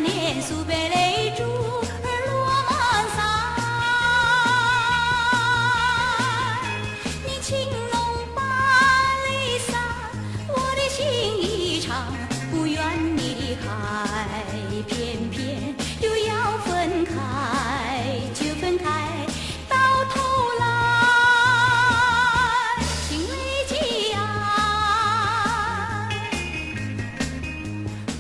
年苏北泪珠儿落满伞，你青龙把泪洒，我的心一场，不愿你离开，偏偏又要分开，就分开，到头来心累极啊。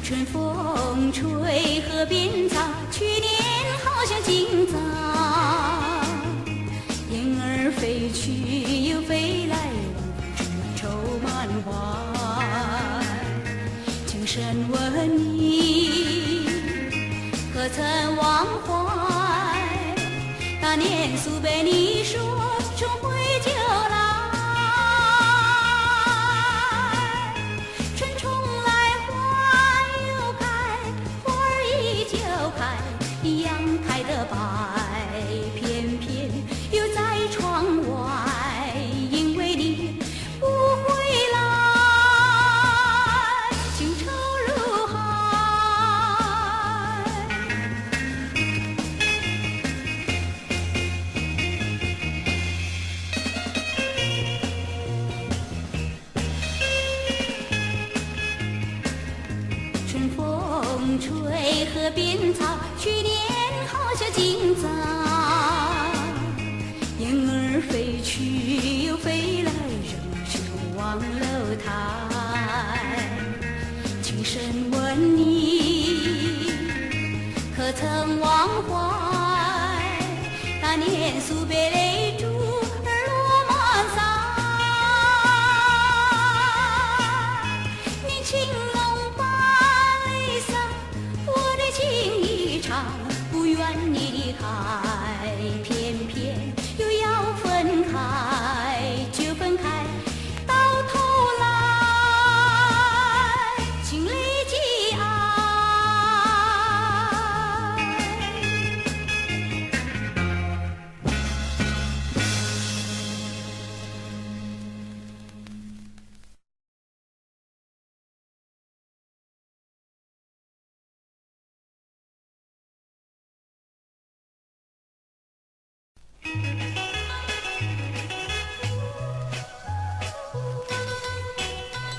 春风吹河边草，去年好像今早，雁儿飞去又飞来，愁满怀。情深问你，何曾忘怀？那年苏北你说重回就来，春重来花又开，花儿依旧开，一样开得白，偏偏又在窗外，因为你不回来，情愁如海。春风吹河边草，去年好像今早，雁儿飞去又飞来，仍旧望楼台。情深问你，可曾忘怀？那年苏北泪珠儿落满伞，你青龙把泪洒，我的情一场，不愿你离开，偏偏又要分开，就分开，到头来心累极啊。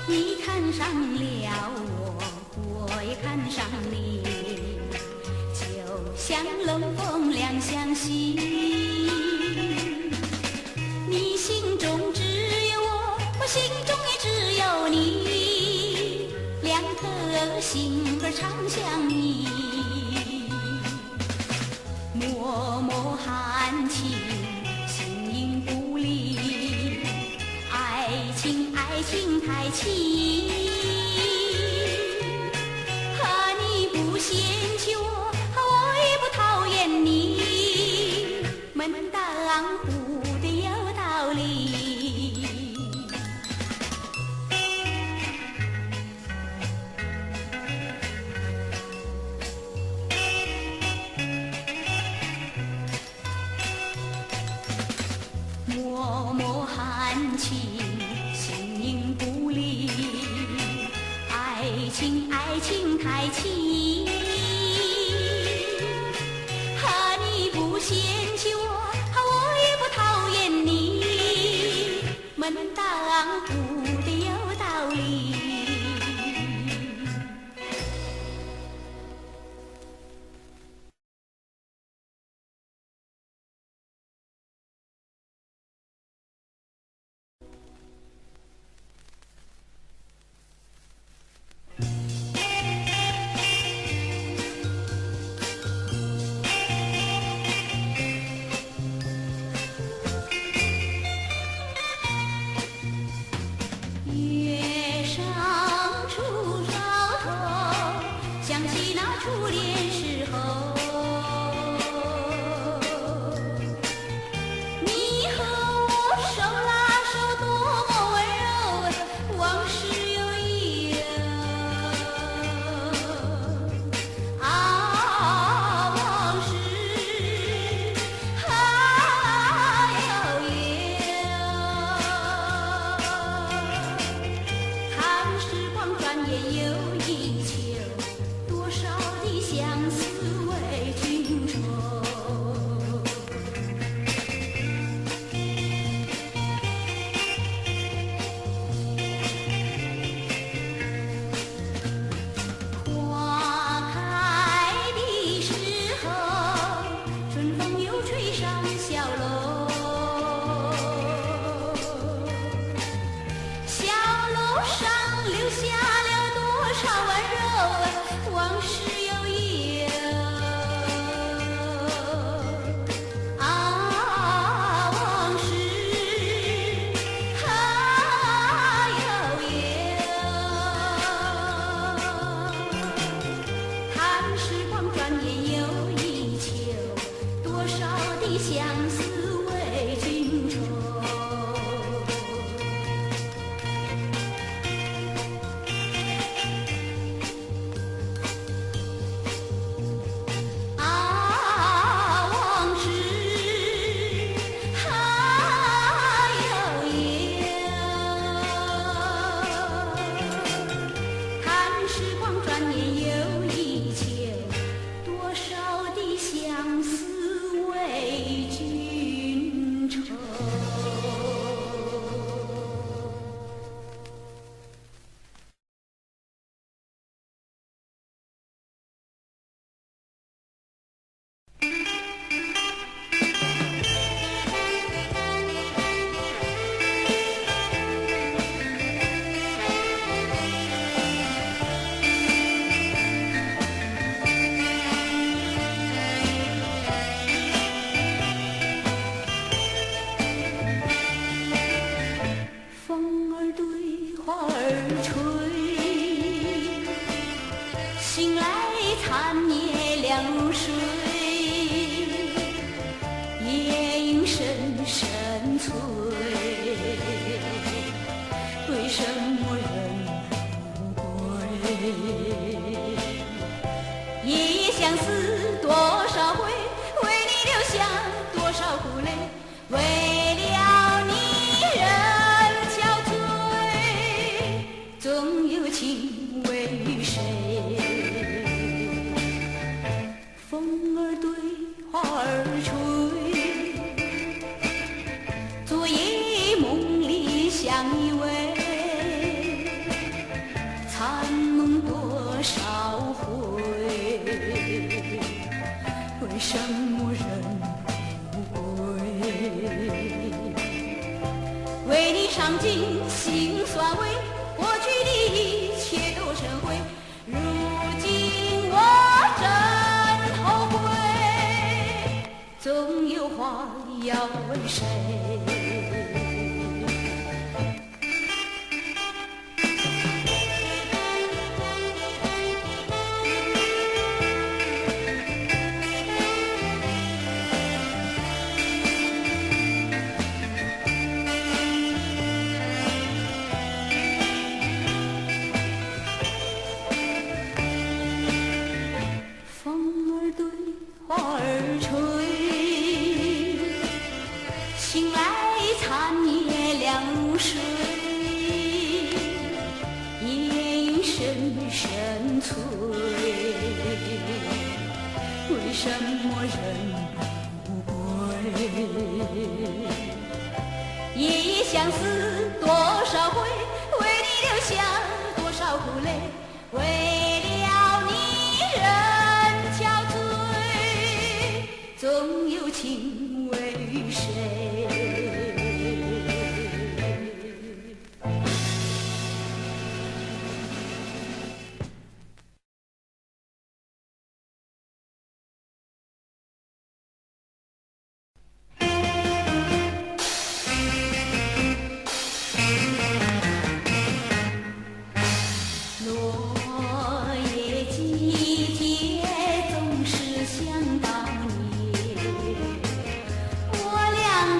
你看上了我，我也看上你，就像冷风两相惜。你心中只有我，我心中也只有你，两颗心儿长相依，脉脉含情，形影不离，爱情爱情太奇，和你不嫌弃我，我也不讨厌你，门当户对有道理。脉脉含情，形影不离，爱情爱情太奇，和你不嫌弃我，我也不讨厌你，门当户对有道理。月上初梢头，想起那初恋时候，你和我手拉手多么温柔，往事又遗留啊，往事还悠看时光转眼又一秋，多少的相醒来残夜凉如水，夜莺声声催，为什么人不归？夜夜相思多少回，为你流下多少苦泪，为了你人憔悴，总有情为谁？风儿对花儿吹，昨夜梦里相依偎，残梦多少回，为什么人不归？为你尝尽辛酸味，过去的一切都成灰，如今我真后悔，总有话要问谁？花儿吹，醒来残夜凉如水，夜莺声声催，为什么人不归？夜夜相思多少回，为你流下多少苦泪，为了你人憔悴，总有情为谁？落叶季节总是想到你，我俩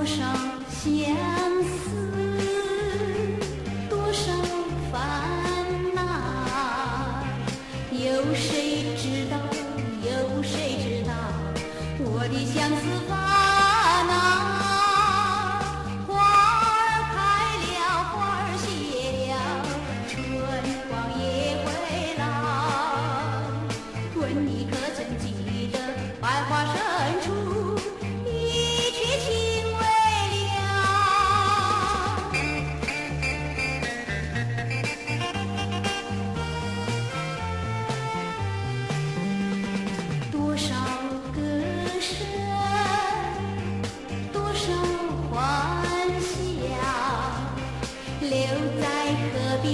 少相思，多少烦恼，有谁知道？有谁知道我的相思烦恼？花儿开了，花儿谢了，春光也会老。问你可曾记得，百花深处一曲情未了。多少歌声，多少欢笑，留在河边，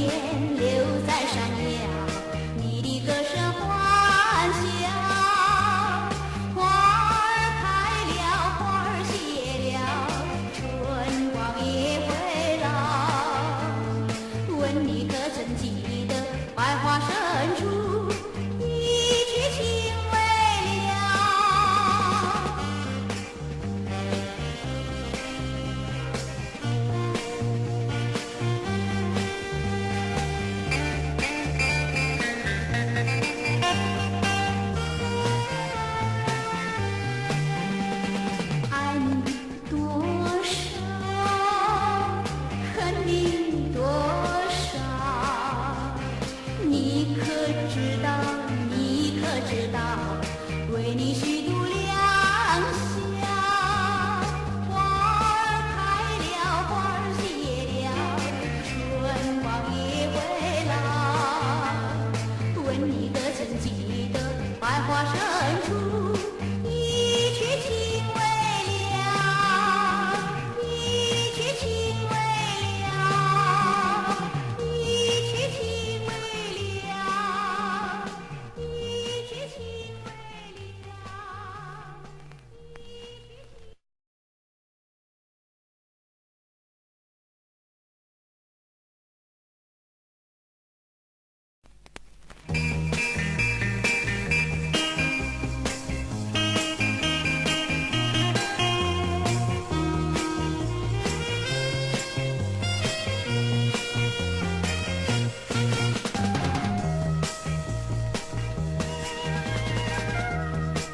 留在山腰，你的歌声欢笑。花儿开了，花儿谢了，春光也会老。问你可曾记得，百花深处一曲情未了。爱你多少，恨你多少，你可知道？你可知道？为你虚度良宵。花儿开了，花儿谢了，春光也会老。问你可曾记得，百花深处一曲情未了，一曲情未了，一曲情未了，一曲情未了。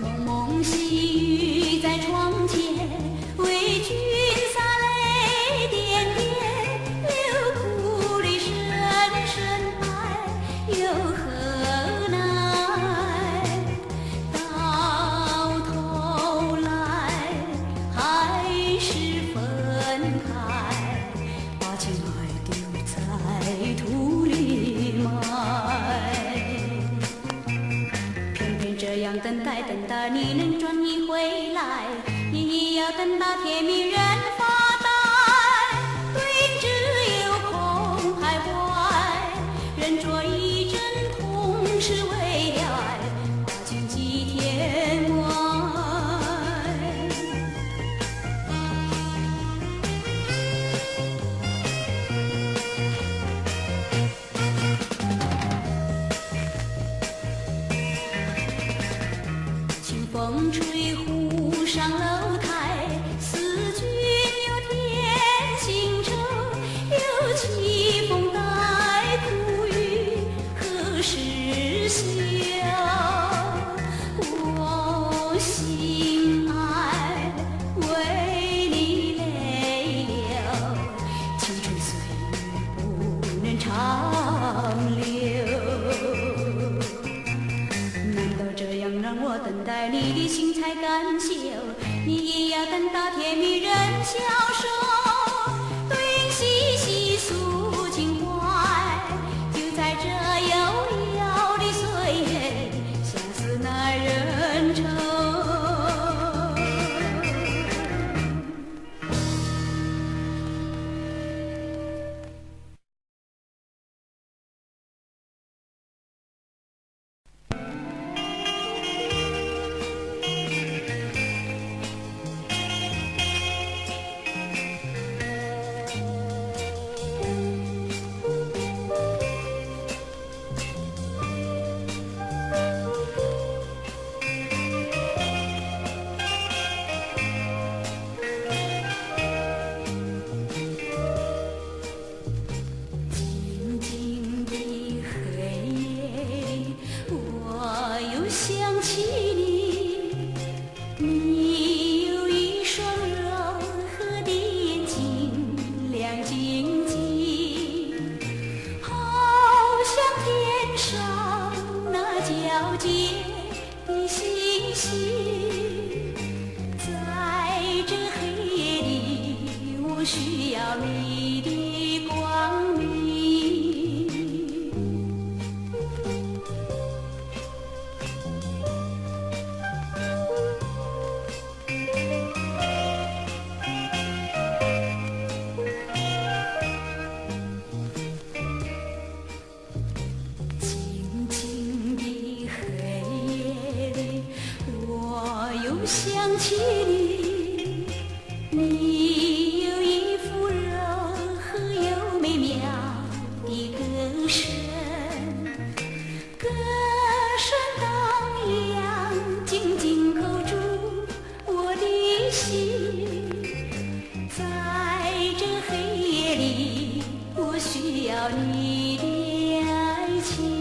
蒙蒙细雨在窗前，为君洒泪点点，流苦泪深深爱，又何奈？到头来还是分开，把情爱丢在土里埋。偏偏这样等待，等待你能转移回来，你也要等到天明人发呆。对，只有空徘徊，人着一阵痛是为了爱，花尽几天外。清风吹湖上楼台，思君有天心愁，有凄风带苦雨，何时休？我心爱为你泪流，青春岁月不能长留。难道这样让我等待你的心才甘休？你也要等到天明人消瘦，对影细细诉情怀，就在这悠悠的岁月，相思难忍愁。心，在这黑夜里，我需要你的光明。静静的黑夜里，我又想起你，你有一副柔和又美妙的歌声，歌声荡漾，紧紧扣住我的心。在这黑夜里，我需要你的爱情。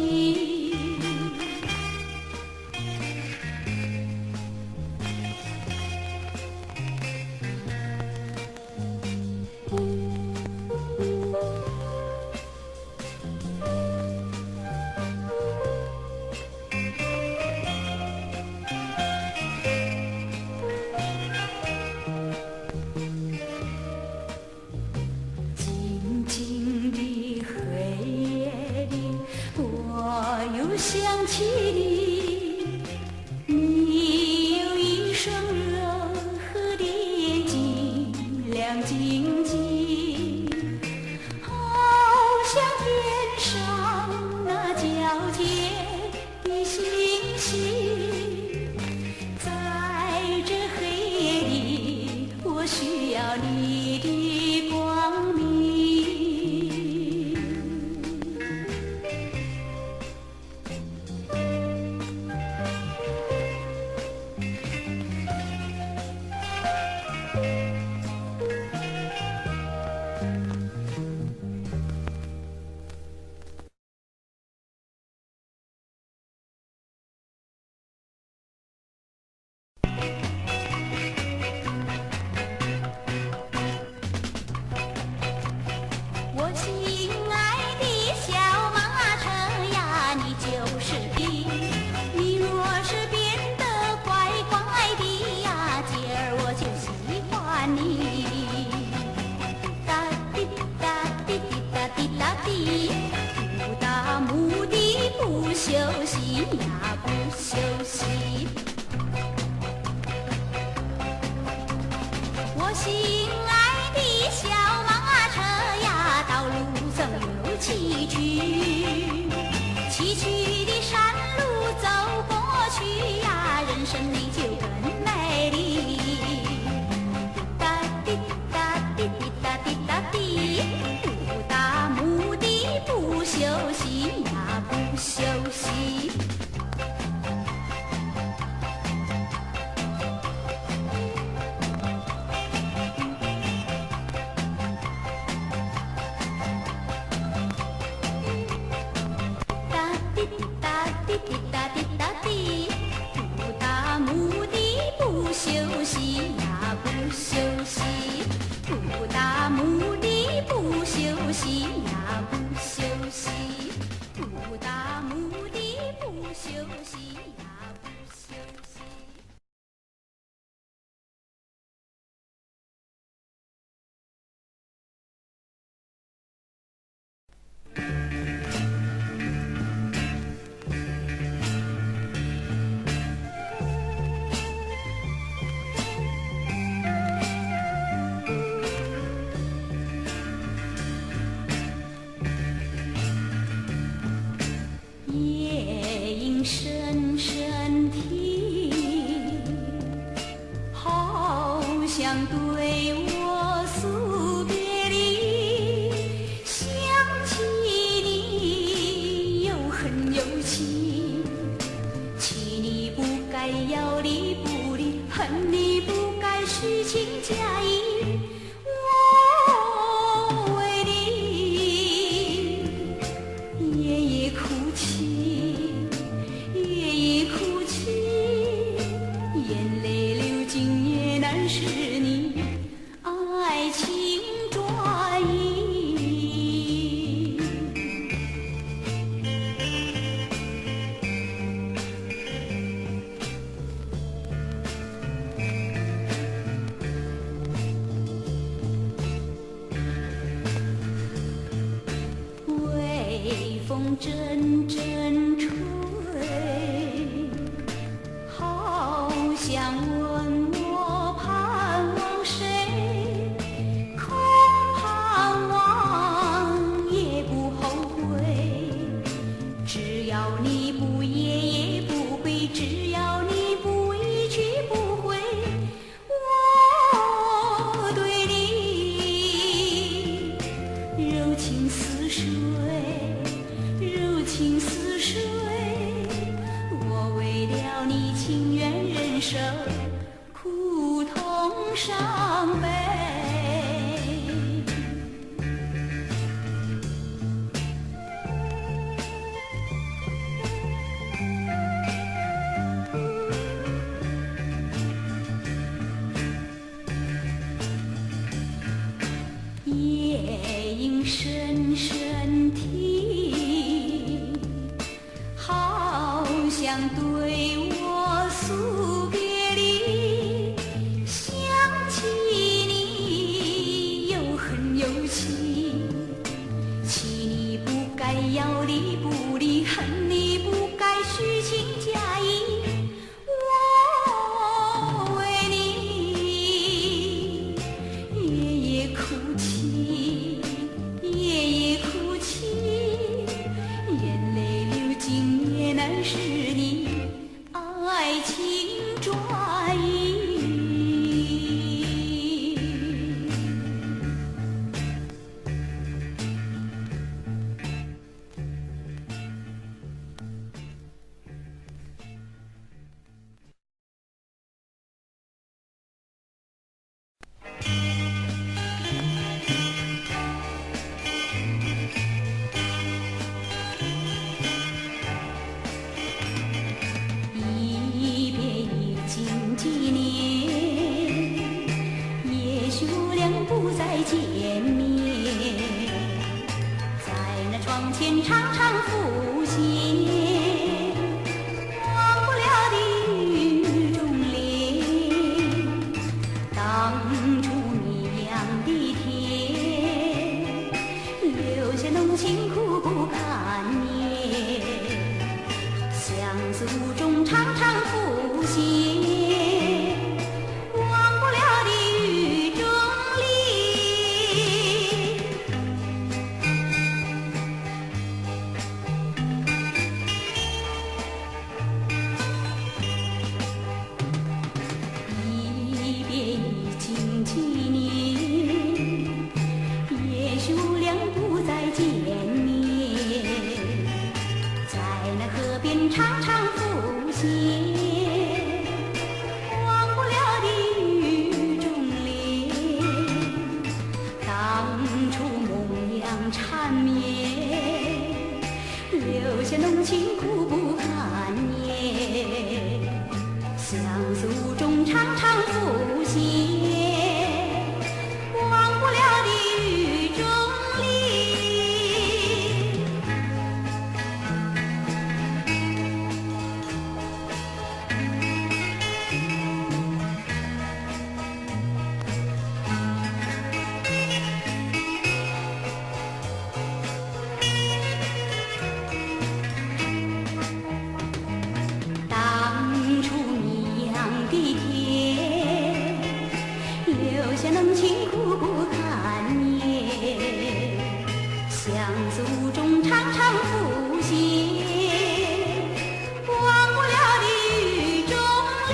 静静的黑夜里，我又想起你，你有一双柔和的眼睛，亮晶晶，好像天上那皎洁的星星。在这黑夜里，我需要你的光明。我亲爱的小马车呀，你就是的。你若是变得乖乖的呀，今儿我就喜欢你。哒滴哒滴滴哒滴哒滴，不达目的不休息呀，不休息。我心爱的小马车呀，道路总有崎岖，崎岖的山路走过去呀，人生你就更美丽。哒滴哒滴滴哒滴哒滴，不达目的不休息呀，不休息。哒滴滴哒滴滴哒滴哒滴，不达目的不休息呀，不休息。不达目的不休息呀，不休息。不达目的不休息呀，不休息。夜莺深深听，好像对我诉别离。想起你又恨又气，气你不该要理不理，恨你不该虚情假意。我为你夜夜哭泣，夜夜哭泣，眼泪流尽也难是你阵阵吹，好像问我盼望谁，空盼望也不后悔，只要你不夜夜不归，只要你不一去不回，我对你柔情似水，柔情似水，我为了你情愿忍受苦痛伤悲。夜莺深深啼，好像对我诉别离，想起你又恨又气，气你不该要离不离，恨你不该虚情假意，我为你夜夜哭泣，夜夜哭泣，眼泪流尽也难使你爱情转移。一别已经几年，也许我俩不再见面，在那窗前常常浮现，忘不了的雨中莲，当初你养的田，留下浓情苦不堪言，相思无中常常浮现，忘不了的雨中莲。一别已经几年，也许我俩不再见面，在那河边常常浮现，忘不了的雨中莲，当初梦样缠绵，留下浓情苦不堪言，相思无中常常浮现，忘不了的雨中莲。当初你养的田，留下浓情苦不堪言，相思无中常常浮现，忘不了的雨中莲。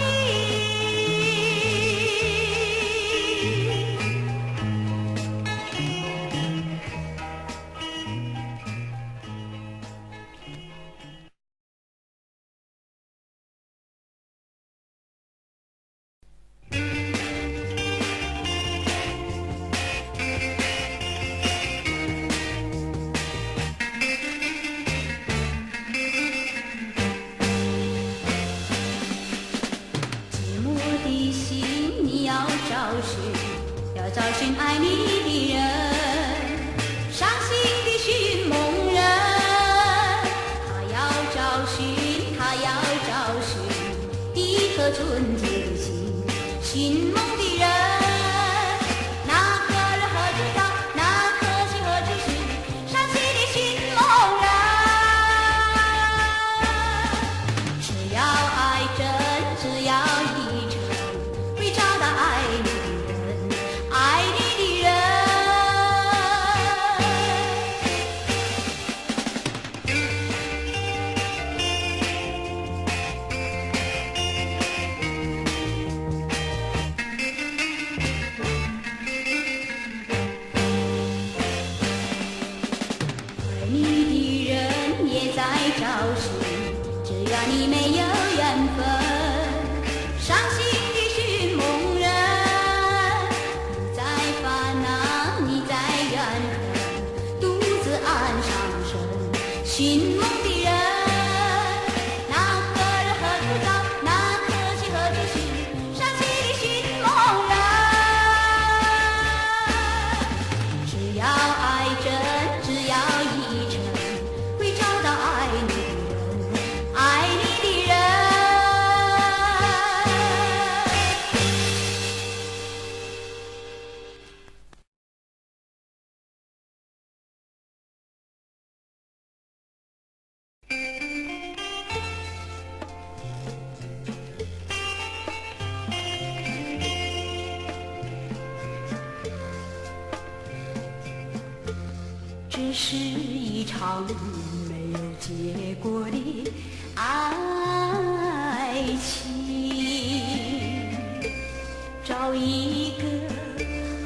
寂寞的心你要找寻爱你的人，伤心的寻梦人，他要找寻一颗纯洁的心，寻梦的人。那颗人何知道，那颗心何知是，伤心的寻梦人。是一场没有结果的爱情，找一个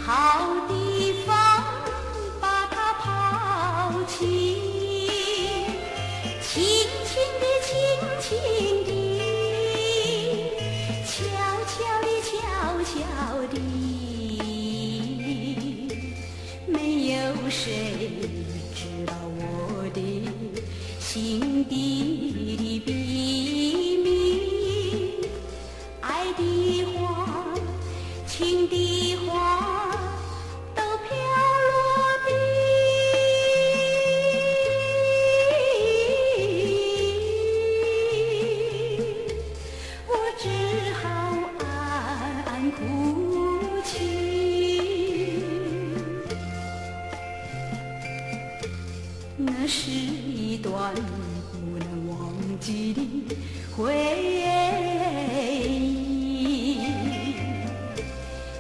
好地方把它抛弃，轻轻地，轻轻地，悄悄地，悄悄地，没有谁知道我的心底的秘密。爱的花，情的花，都飘落地。我只好暗暗哭泣。那是一段不能忘记的回忆，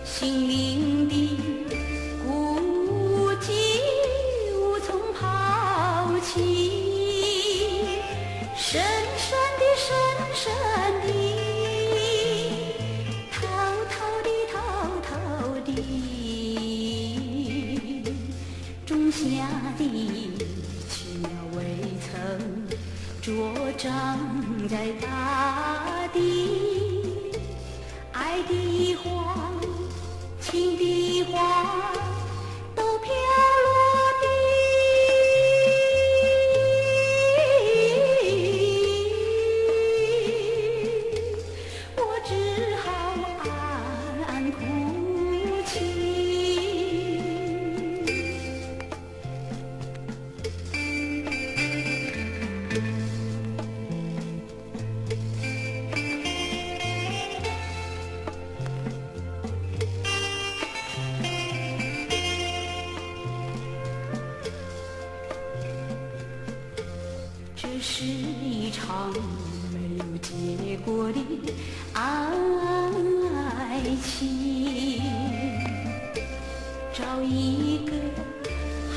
心灵的孤寂无从抛弃，深深的，深深的，偷偷的，偷偷的，种下的奇妙未曾茁长在大地。爱的花，情的花，都飘落地。我只好暗暗哭泣。这是一场没有结果的爱情，找一个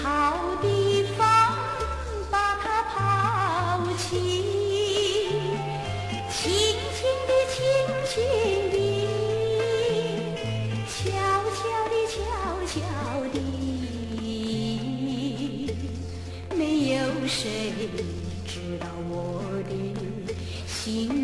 好地方把它抛弃，轻轻地，轻轻地，悄悄地，悄悄地，没有谁知道我的心